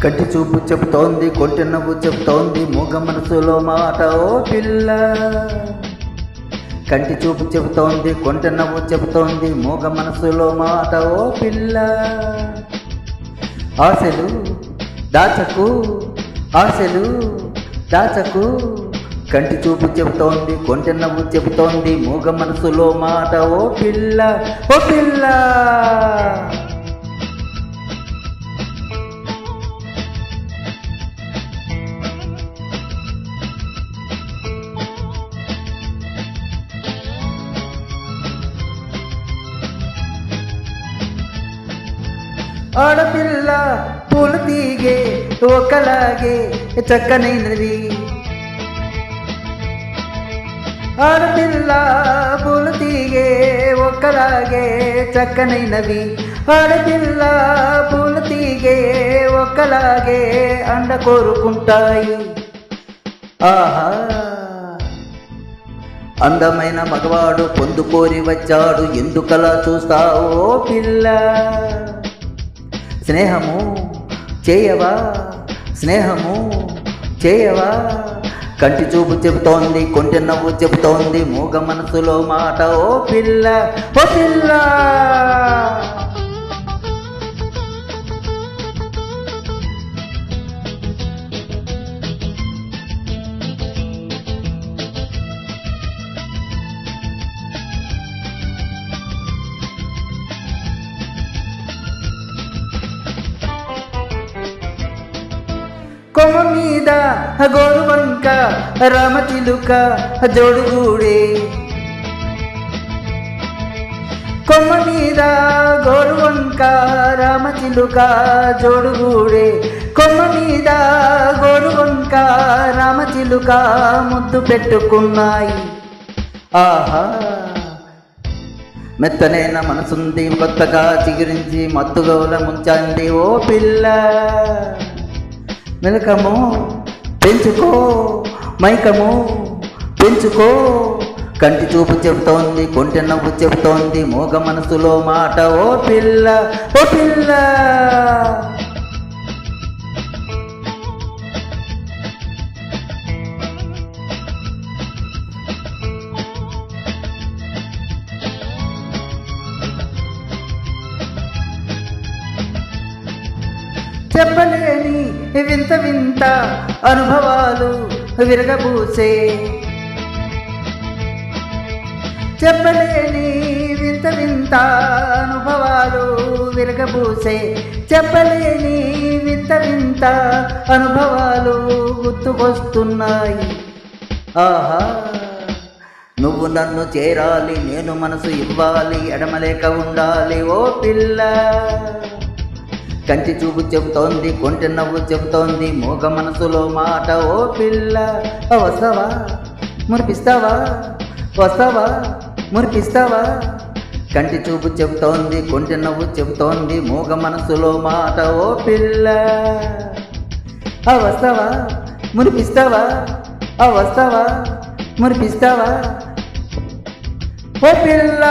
కంటి చూపు చెబుతోంది, కొంటె నవ్వు చెబుతోంది, మూగ మనసులో మాట ఓ పిల్ల. కంటి చూపు చెబుతోంది, కొంటె నవ్వు చెబుతోంది, మూగ మనసులో మాట ఓ పిల్ల. ఆశలు దాచకు, ఆశలు దాచకు, కంటి చూపు చెబుతోంది, కొంటె నవ్వు చెబుతోంది, మూగ మనసులో మాట ఓ పిల్ల, ఓ పిల్ల. ఆడపిల్ల పూలు తీగే ఒకలాగే చక్కనైనది, ఆడపిల్ల పూలు తీగే ఒకలాగే చక్కనైనవి, ఆడపిల్ల పూలు తీగే ఒకలాగే అండ కోరుకుంటాయి. ఆహా, అందమైన మగవాడు పొందుకోరి వచ్చాడు, ఎందుకలా చూస్తావో పిల్ల. స్నేహము చేయవా, స్నేహము చేయవా, కంటి చూపు చెబుతోంది, కొంటె నవ్వు చెబుతోంది, మూగ మనసులో మాట ఓ పిల్ల, ఓ పిల్ల. కొమ్మ మీద గోరువంక రామచిలుక జోడుగూడే, కొమ్మ మీద గోరువంక రామచిలుక జోడుగూడే, కొమ్మ మీద గోరువంక రామచిలుక ముద్దు పెట్టుకున్నాయి. ఆహా, మెత్తనైన మనసుంది, కొత్తగా చిగురించి మత్తుగోల ముంచండి ఓ పిల్ల. మెలకము పెంచుకో, మైకము పెంచుకో, కంటి చూపు చెబుతోంది, కొంటె నవ్వు చెబుతోంది, మూగ మనసులో మాట ఓ పిల్ల, ఓ పిల్ల. చెప్పలేని వింత వింత అనుభవాలు విరగబూసే, చెప్పలేని వింత వింత అనుభవాలు విరగబూసే, చెప్పలేని వింత వింత అనుభవాలు గుర్తుకొస్తున్నాయి. ఆహా, నువ్వు నన్ను చేరాలి, నేను మనసు ఇవ్వాలి, ఎడమలేక ఉండాలి ఓ పిల్ల. కంటి చూపు చెబుతోంది, కొంటె నవ్వు చెబుతోంది, మూగ మనసులో మాట ఓ పిల్ల. వస్తావా మురిపిస్తావా, వస్తావా మురిపిస్తావా, కంటి చూపు చెబుతోంది, కొంటె నవ్వు చెబుతోంది, మూగ మనసులో మాట ఓ పిల్ల. వస్తావా మురిపిస్తావా, వస్తావా మురిపిస్తావా ఓ పిల్ల.